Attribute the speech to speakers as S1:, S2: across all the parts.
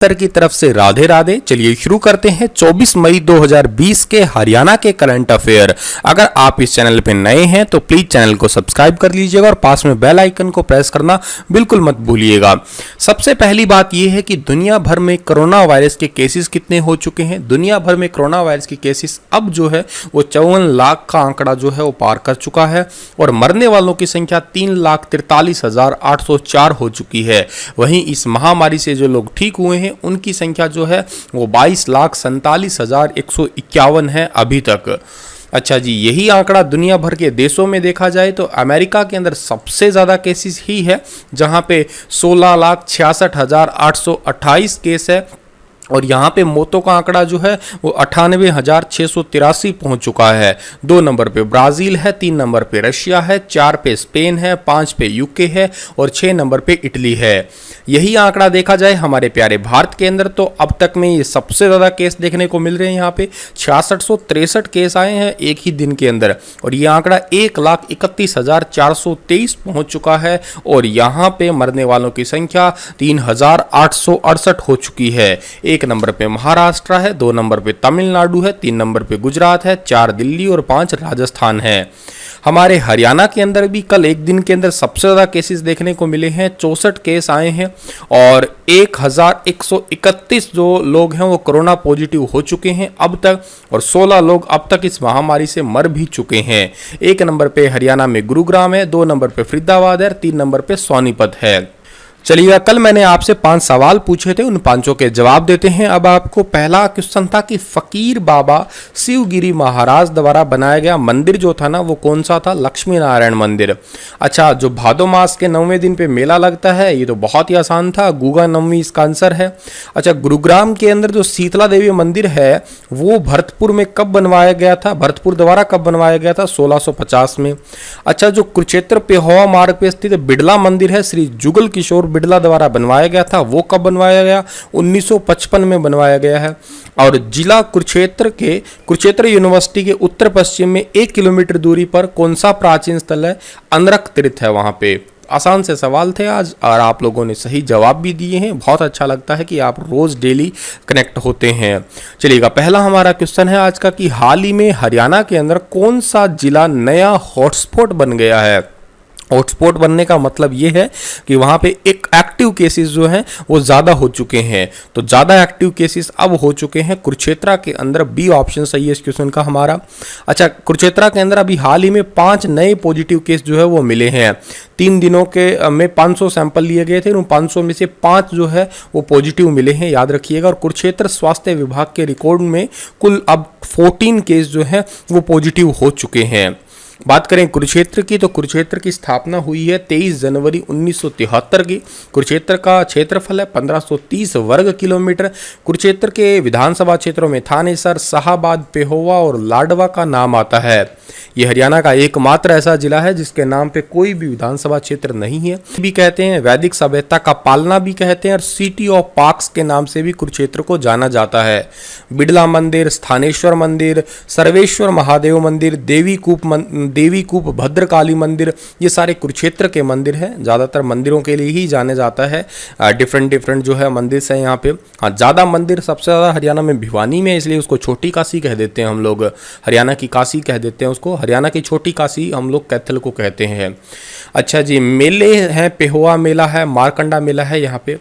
S1: Sir की तरफ से राधे राधे। चलिए शुरू करते हैं 24 मई 2020 के हरियाणा के करंट अफेयर। अगर आप इस चैनल पे नए हैं तो प्लीज चैनल को सब्सक्राइब कर लीजिएगा और पास में बेल आइकन को प्रेस करना बिल्कुल मत भूलिएगा। सबसे पहली बात यह है कि दुनिया भर में कोरोना वायरस के केसेस कितने हो चुके हैं। दुनिया भर में कोरोना वायरस के केसेस अब जो है वो 54 लाख का आंकड़ा जो है वो पार कर चुका है और मरने वालों की संख्या 3,43,804 हो चुकी है। वहीं इस महामारी से जो लोग ठीक हुए हैं उनकी संख्या जो है वो 22,47,151 है अभी तक। अच्छा जी, यही आंकड़ा दुनिया भर के देशों में देखा जाए तो अमेरिका के अंदर सबसे ज़्यादा केसेस ही है, जहां पे 16,66,828 केस है और यहाँ पे मौतों का आंकड़ा जो है वो 98,683 पहुँच चुका है। 2 नंबर पे ब्राज़ील है, 3 नंबर पे रशिया है, 4 पे स्पेन है, 5 पे यूके है और 6 नंबर पे इटली है। यही आंकड़ा देखा जाए हमारे प्यारे भारत के अंदर तो अब तक में ये सबसे ज़्यादा केस देखने को मिल रहे हैं। यहाँ पे 6663 केस आए हैं एक ही दिन के अंदर और ये आंकड़ा 1,31,423 पहुँच चुका है और यहाँ पे मरने वालों की संख्या 3,868 हो चुकी है। 1 नंबर पे महाराष्ट्र है, 2 नंबर पे तमिलनाडु है, 3 नंबर पे गुजरात है, 4 दिल्ली और 5 राजस्थान है। हमारे हरियाणा के अंदर भी कल एक दिन के अंदर सबसे ज़्यादा केसेस देखने को मिले हैं, 64 केस आए हैं और 1,131 जो लोग हैं वो कोरोना पॉजिटिव हो चुके हैं अब तक और 16 लोग अब तक इस महामारी से मर भी चुके हैं। 1 नंबर पे हरियाणा में गुरुग्राम है, 2 नंबर पे फरीदाबाद है, 3 नंबर पे सोनीपत है। चलिएगा, कल मैंने आपसे 5 सवाल पूछे थे, उन 5 के जवाब देते हैं। अब आपको पहला क्वेश्चन था कि फकीर बाबा शिवगिरी महाराज द्वारा बनाया गया मंदिर जो था ना वो कौन सा था? लक्ष्मी नारायण मंदिर। अच्छा, जो भादो मास के 9वें दिन पे मेला लगता है, ये तो बहुत ही आसान था, गुगा नवमी इसका आंसर है। अच्छा, गुरुग्राम के अंदर जो शीतला देवी मंदिर है वो भरतपुर में कब बनवाया गया था? भरतपुर द्वारा कब बनवाया गया था? 1650 में। अच्छा, जो कुरुक्षेत्र पेहोवा मार्ग पे स्थित बिड़ला मंदिर है, श्री जुगल किशोर बिड़ला द्वारा बनवाया गया था, वो कब बनवाया गया? 1955 में बनवाया गया है। और जिला कुरुक्षेत्र यूनिवर्सिटी के उत्तर पश्चिम में 1 किलोमीटर दूरी पर कौन सा प्राचीन स्थल है? अनरक तीर्थ है वहां पे। आसान से सवाल थे आज और आप लोगों ने सही जवाब भी दिए हैं। बहुत अच्छा लगता है कि आप रोज डेली कनेक्ट होते हैं। चलिएगा, पहला हमारा क्वेश्चन है आज का कि हाल ही में हरियाणा के अंदर कौन सा जिला नया हॉटस्पॉट बन गया है? हॉटस्पॉट बनने का मतलब ये है कि वहाँ पे एक एक्टिव केसेस जो हैं वो ज़्यादा हो चुके हैं। तो ज़्यादा एक्टिव केसेस अब हो चुके हैं कुरुक्षेत्र के अंदर। बी ऑप्शन सही है इस क्वेश्चन का हमारा। अच्छा, कुरुक्षेत्र के अंदर अभी हाल ही में 5 नए पॉजिटिव केस जो है वो मिले हैं। 3 दिनों के में 500 सैंपल लिए गए थे, उन 500 में से 5 जो है वो पॉजिटिव मिले हैं, याद रखिएगा। और कुरुक्षेत्र स्वास्थ्य विभाग के रिकॉर्ड में कुल अब 14 केस जो है वो पॉजिटिव हो चुके हैं। बात करें कुरुक्षेत्र की तो कुरुक्षेत्र की स्थापना हुई है 23 जनवरी 1973 की। कुरुक्षेत्र का क्षेत्रफल है 1530 वर्ग किलोमीटर। कुरुक्षेत्र के विधानसभा क्षेत्रों में थानेसर, शाहबाद, पेहोवा और लाडवा का नाम आता है। यह हरियाणा का एकमात्र ऐसा जिला है जिसके नाम पे कोई भी विधानसभा क्षेत्र नहीं है। भी कहते हैं, वैदिक सभ्यता का पालना भी कहते हैं और सिटी ऑफ पार्क्स के नाम से भी कुरुक्षेत्र को जाना जाता है। बिड़ला मंदिर, स्थानेश्वर मंदिर, सर्वेश्वर महादेव मंदिर, देवी कूप, भद्रकाली मंदिर, ये सारे कुरुक्षेत्र के मंदिर हैं। ज़्यादातर मंदिरों के लिए ही जाने जाता है। डिफरेंट जो है मंदिर है यहाँ पे। हाँ, ज़्यादा मंदिर सबसे ज़्यादा हरियाणा में भिवानी में, इसलिए उसको छोटी काशी कह देते हैं हम लोग। हरियाणा की काशी कह देते हैं उसको, हरियाणा की छोटी काशी हम लोग कैथल को कहते हैं। अच्छा जी, मेले हैं, पेहोवा मेला है, मारकंडा मेला है यहाँ पे।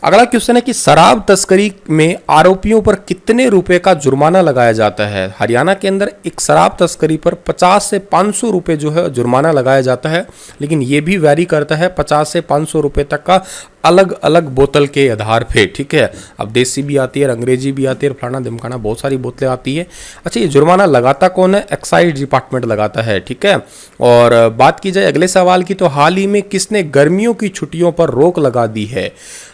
S1: अगला क्वेश्चन है कि शराब तस्करी में आरोपियों पर कितने रुपए का जुर्माना लगाया जाता है? हरियाणा के अंदर एक शराब तस्करी पर 50 से 500 रुपए जो है जुर्माना लगाया जाता है, लेकिन ये भी वैरी करता है 50 से 500 रुपए तक का अलग अलग बोतल के आधार पे। ठीक है, अब देसी भी आती है, अंग्रेजी भी आती है, फलाना दिमकाना बहुत सारी बोतलें आती है। अच्छा, ये जुर्माना लगाता कौन है? एक्साइज डिपार्टमेंट लगाता है। ठीक है, और बात की जाए अगले सवाल की तो हाल ही में किसने गर्मियों की छुट्टियों पर रोक लगा दी है?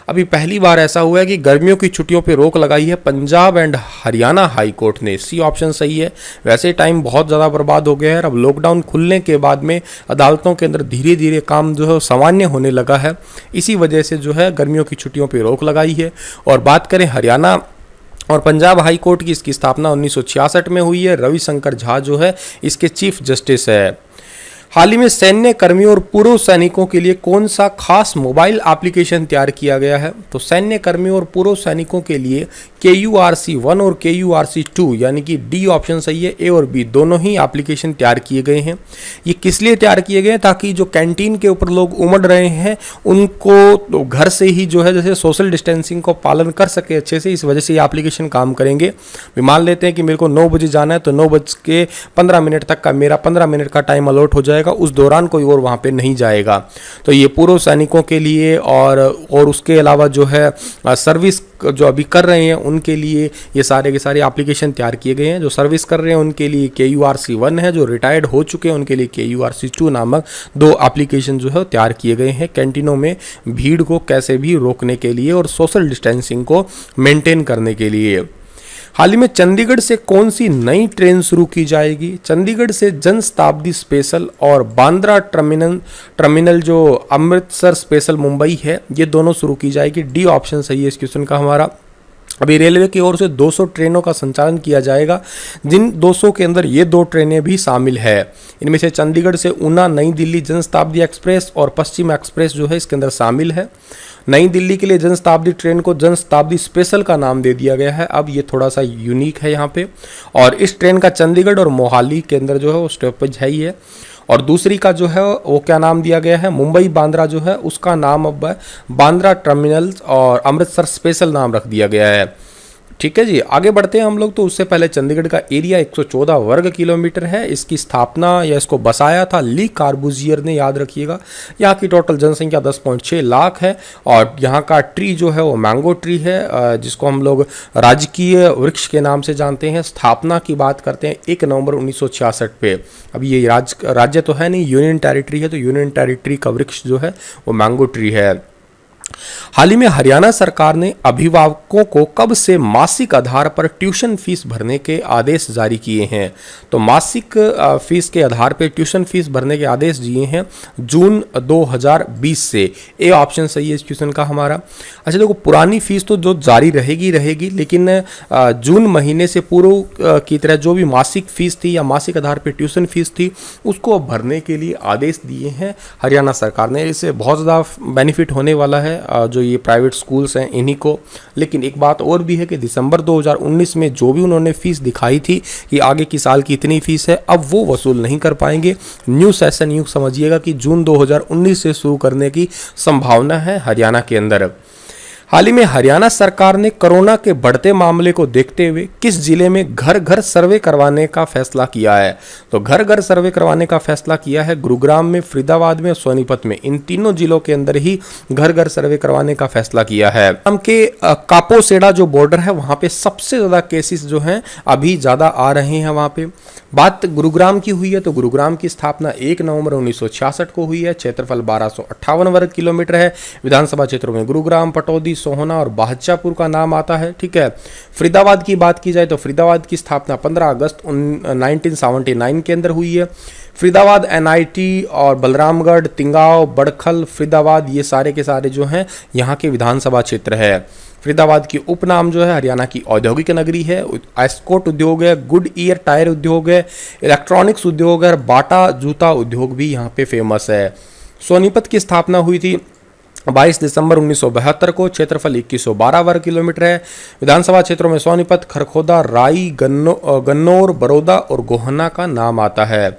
S1: अभी पहली बार ऐसा हुआ है कि गर्मियों की छुट्टियों पर रोक लगाई है Punjab and Haryana high court ने। सी ऑप्शन सही है। वैसे टाइम बहुत ज़्यादा बर्बाद हो गया है। अब लॉकडाउन खुलने के बाद में अदालतों के अंदर धीरे धीरे काम जो है सामान्य होने लगा है, इसी वजह से जो है गर्मियों की छुट्टियों पर रोक लगाई है। और बात करें हरियाणा और पंजाब हाई कोर्ट की, इसकी स्थापना 1966 में हुई है। रविशंकर झा जो है इसके चीफ जस्टिस है। हाल ही में सैन्य कर्मियों और पूर्व सैनिकों के लिए कौन सा खास मोबाइल एप्लीकेशन तैयार किया गया है? तो सैन्य कर्मियों और पूर्व सैनिकों के लिए KURC-1 और KURC-2 यानी कि डी ऑप्शन सही है, ए और बी दोनों ही एप्लीकेशन तैयार किए गए हैं। ये किस लिए तैयार किए गए हैं? ताकि जो कैंटीन के ऊपर लोग उमड़ रहे हैं उनको तो घर से ही जो है जैसे सोशल डिस्टेंसिंग को पालन कर सके अच्छे से, इस वजह से ये एप्लीकेशन काम करेंगे। मान लेते हैं कि मेरे को 9 बजे जाना है तो 9:15 तक का मेरा 15 मिनट का टाइम अलॉट हो जाएगा, उस दौरान कोई और वहाँ पे नहीं जाएगा। तो ये पूर्व सैनिकों के लिए और उसके अलावा जो है सर्विस जो अभी कर रहे हैं उनके लिए ये सारे के सारे एप्लीकेशन तैयार किए गए हैं। जो सर्विस कर रहे हैं उनके लिए KURC-1 है, जो रिटायर्ड हो चुके हैं उनके लिए KURC-2 नामक 2 एप्लीकेशन जो है तैयार किए गए हैं कैंटीनों में भीड़ को कैसे भी रोकने के लिए और सोशल डिस्टेंसिंग को मेंटेन करने के लिए। हाल ही में चंडीगढ़ से कौन सी नई ट्रेन शुरू की जाएगी? चंडीगढ़ से जन शताब्दी स्पेशल और बांद्रा टर्मिनल जो अमृतसर स्पेशल मुंबई है, ये दोनों शुरू की जाएगी। डी ऑप्शन सही है इस क्वेश्चन का हमारा। अभी रेलवे की ओर से 200 ट्रेनों का संचालन किया जाएगा, जिन 200 के अंदर ये 2 ट्रेनें भी शामिल है। इनमें से चंडीगढ़ से ऊना नई दिल्ली जन शताब्दी एक्सप्रेस और पश्चिम एक्सप्रेस जो है इसके अंदर शामिल है। नई दिल्ली के लिए जन शताब्दी ट्रेन को जन शताब्दी स्पेशल का नाम दे दिया गया है, अब ये थोड़ा सा यूनिक है यहाँ पे। और इस ट्रेन का चंडीगढ़ और मोहाली के अंदर जो है वो स्टॉपेज है ही है। और दूसरी का जो है वो क्या नाम दिया गया है? मुंबई बांद्रा जो है उसका नाम अब बांद्रा टर्मिनल और अमृतसर स्पेशल नाम रख दिया गया है। ठीक है जी, आगे बढ़ते हैं हम लोग। तो उससे पहले चंडीगढ़ का एरिया 114 वर्ग किलोमीटर है। इसकी स्थापना या इसको बसाया था ली कार्बूजियर ने, याद रखिएगा। यहाँ की टोटल जनसंख्या 10.6 लाख है और यहाँ का ट्री जो है वो मैंगो ट्री है, जिसको हम लोग राजकीय वृक्ष के नाम से जानते हैं। स्थापना की बात करते हैं 1 नवंबर 1966 पे। अब ये राज्य तो है नहीं, यूनियन टेरिटरी है, तो यूनियन टेरिटरी का वृक्ष जो है वो मैंगो ट्री है। हाल ही में हरियाणा सरकार ने अभिभावकों को कब से मासिक आधार पर ट्यूशन फीस भरने के आदेश जारी किए हैं? तो मासिक फीस के आधार पर ट्यूशन फीस भरने के आदेश दिए हैं जून 2020 से। ए ऑप्शन सही है इस क्वेश्चन का हमारा। अच्छा देखो, पुरानी फीस तो जो जारी रहेगी, लेकिन जून महीने से पूर्व की तरह जो भी मासिक फीस थी या मासिक आधार पर ट्यूशन फीस थी उसको भरने के लिए आदेश दिए हैं हरियाणा सरकार ने। इससे बहुत ज़्यादा बेनिफिट होने वाला है जो ये प्राइवेट स्कूल्स हैं इन्हीं को। लेकिन एक बात और भी है कि दिसंबर 2019 में जो भी उन्होंने फीस दिखाई थी कि आगे की साल की इतनी फीस है, अब वो वसूल नहीं कर पाएंगे। न्यू सेशन यूँ समझिएगा कि जून 2019 से शुरू करने की संभावना है हरियाणा के अंदर। हाल ही में हरियाणा सरकार ने कोरोना के बढ़ते मामले को देखते हुए किस जिले में घर घर सर्वे करवाने का फैसला किया है? तो घर घर सर्वे करवाने का फैसला किया है गुरुग्राम में, फरीदाबाद में, सोनीपत में। इन तीनों जिलों के अंदर ही घर घर सर्वे करवाने का फैसला किया है। हम के कापोसेडा जो बॉर्डर है वहां पे सबसे ज्यादा केसेस जो हैं अभी ज्यादा आ रहे हैं वहां पे। बात गुरुग्राम की हुई है तो गुरुग्राम की स्थापना 1 नवंबर 1966 को हुई है। क्षेत्रफल 1258 वर्ग किलोमीटर है। विधानसभा क्षेत्रों में गुरुग्राम, पटौदी, सोहना और बादशाहपुर का नाम आता है। ठीक है। फरीदाबाद की बात की जाए तो फरीदाबाद की स्थापना 15 अगस्त 1979 के अंदर हुई है। फरीदाबाद NIT और बलरामगढ़, तिंगाव, बड़खल, फरीदाबाद ये सारे के सारे जो हैं यहाँ के विधानसभा क्षेत्र है। फरीदाबाद की उपनाम जो है हरियाणा की औद्योगिक नगरी है। एस्कॉर्ट उद्योग है, गुड ईयर टायर उद्योग है, इलेक्ट्रॉनिक्स उद्योग है, बाटा जूता उद्योग भी यहाँ पे फेमस है। सोनीपत की स्थापना हुई थी 22 दिसंबर 1972 को। क्षेत्रफल 2112 वर्ग किलोमीटर है। विधानसभा क्षेत्रों में सोनीपत, खरखोदा, राई, गन्नौर, बड़ौदा और गोहना का नाम आता है।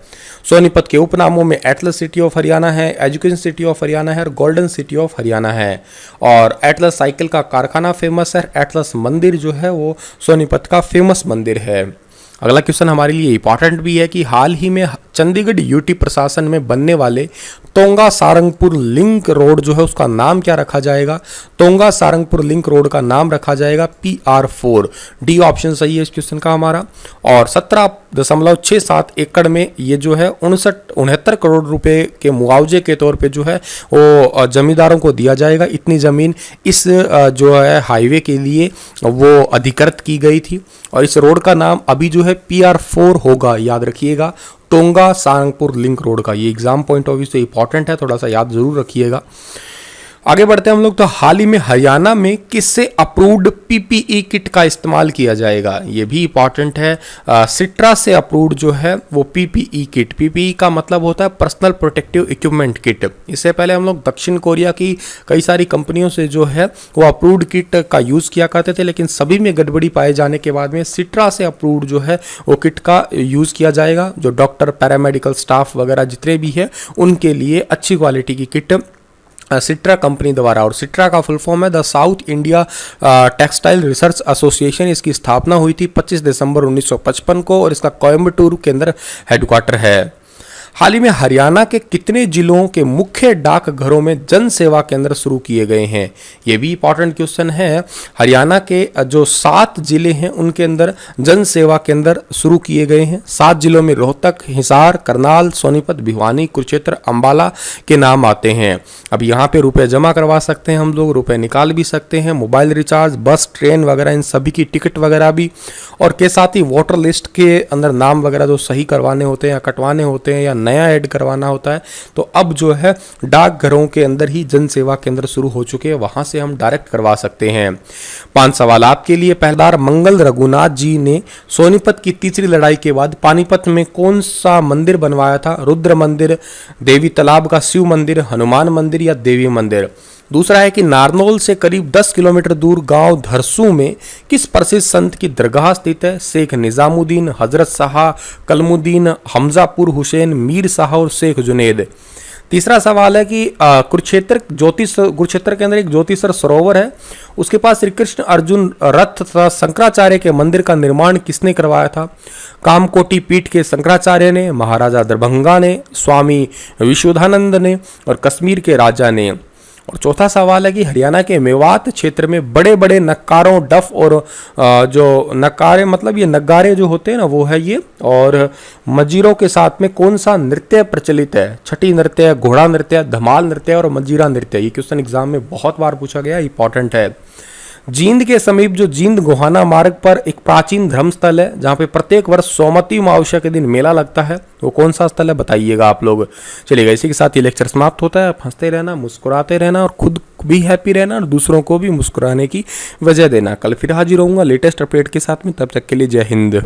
S1: सोनीपत के उपनामों में एटलस सिटी ऑफ हरियाणा है, एजुकेशन सिटी ऑफ हरियाणा है और गोल्डन सिटी ऑफ हरियाणा है। और एटलस साइकिल का कारखाना फेमस है। एटलस मंदिर जो है वो सोनीपत का फेमस मंदिर है। अगला क्वेश्चन हमारे लिए इंपॉर्टेंट भी है कि हाल ही में चंडीगढ़ UT प्रशासन में बनने वाले तोंगा सारंगपुर लिंक रोड जो है उसका नाम क्या रखा जाएगा? तोंगा सारंगपुर लिंक रोड का नाम रखा जाएगा PR4। डी ऑप्शन सही है इस क्वेश्चन का हमारा। और 17.67 एकड़ में ये जो है 69 करोड़ रुपए के मुआवजे के तौर पे जो है वो जमींदारों को दिया जाएगा। इतनी जमीन इस जो है हाईवे के लिए वो अधिकृत की गई थी और इस रोड का नाम अभी जो है PR4 होगा, याद रखिएगा। टोंगा सारंगपुर लिंक रोड का। ये एग्जाम पॉइंट ऑफ व्यू से इंपॉर्टेंट है, थोड़ा सा याद जरूर रखिएगा। आगे बढ़ते हैं हम लोग। तो हाल ही में हरियाणा में किससे अप्रूव्ड पीपीई किट का इस्तेमाल किया जाएगा, ये भी इंपॉर्टेंट है। सिट्रा से अप्रूव्ड जो है वो पीपीई किट, पीपीई का मतलब होता है पर्सनल प्रोटेक्टिव इक्विपमेंट किट। इससे पहले हम लोग दक्षिण कोरिया की कई सारी कंपनियों से जो है वो अप्रूव्ड किट का यूज़ किया करते थे, लेकिन सभी में गड़बड़ी पाए जाने के बाद में सिट्रा से अप्रूव्ड जो है वो किट का यूज़ किया जाएगा। जो डॉक्टर, पैरामेडिकल स्टाफ वगैरह जितने भी है उनके लिए अच्छी क्वालिटी की किट सिट्रा कंपनी द्वारा, और सिट्रा का फुल फॉर्म है the south India textile research association. इसकी स्थापना हुई थी 25 दिसंबर 1955 को और इसका कोयम्बटूर के अंदर हेडक्वार्टर है। हाल ही में हरियाणा के कितने जिलों के मुख्य डाकघरों में जन सेवा केंद्र शुरू किए गए हैं, ये भी इंपॉर्टेंट क्वेश्चन है। हरियाणा के जो 7 जिले हैं उनके अंदर जन सेवा केंद्र शुरू किए गए हैं। 7 जिलों में रोहतक, हिसार, करनाल, सोनीपत, भिवानी, कुरुक्षेत्र, अंबाला के नाम आते हैं। अब यहाँ पे रुपए जमा करवा सकते हैं हम लोग, रुपए निकाल भी सकते हैं, मोबाइल रिचार्ज, बस, ट्रेन वगैरह इन सभी की टिकट वगैरह भी, और के साथ ही वोटर लिस्ट के अंदर नाम वगैरह जो सही करवाने होते हैं या कटवाने होते हैं या नया ऐड करवाना होता है, तो अब जो है डाकघरों के अंदर ही जन सेवा केंद्र शुरू हो चुके हैं, वहां से हम डायरेक्ट करवा सकते हैं। 5 सवाल आपके लिए। पहलदार मंगल रघुनाथ जी ने सोनीपत की तीसरी लड़ाई के बाद पानीपत में कौन सा मंदिर बनवाया था, रुद्र मंदिर, देवी तालाब का शिव मंदिर, हनुमान मंदिर या देवी मंदिर। दूसरा है कि नारनौल से करीब 10 किलोमीटर दूर गांव धरसू में किस प्रसिद्ध संत की दरगाह स्थित है, शेख निजामुद्दीन, हजरत शाह कलमुद्दीन, हमजापुर हुसैन, मीर शाह और शेख जुनेद। तीसरा सवाल है कि कुरुक्षेत्र के अंदर एक ज्योतिषर सरोवर है, उसके पास श्री कृष्ण अर्जुन रथ तथा शंकराचार्य के मंदिर का निर्माण किसने करवाया था, कामकोटि पीठ के शंकराचार्य ने, महाराजा दरभंगा ने, स्वामी विशुद्धानंद ने और कश्मीर के राजा ने। और चौथा सवाल है कि हरियाणा के मेवात क्षेत्र में बड़े बड़े नक्कारों, डफ और जो नक्कारे मतलब ये नगारे जो होते हैं ना वो है ये, और मजीरों के साथ में कौन सा नृत्य प्रचलित है, छठी नृत्य, घोड़ा नृत्य, धमाल नृत्य और मजीरा नृत्य। ये क्वेश्चन एग्जाम में बहुत बार पूछा गया, इंपॉर्टेंट है। जींद के समीप जो जींद गोहाना मार्ग पर एक प्राचीन धर्मस्थल है जहाँ पे प्रत्येक वर्ष सोमवती अमावस्या के दिन मेला लगता है, वो कौन सा स्थल है बताइएगा आप लोग। चलिएगा, इसी के साथ ये लेक्चर समाप्त होता है। आप हंसते रहना, मुस्कुराते रहना और खुद भी हैप्पी रहना और दूसरों को भी मुस्कुराने की वजह देना। कल फिर हाजिर होऊंगा लेटेस्ट अपडेट के साथ में, तब तक के लिए जय हिंद।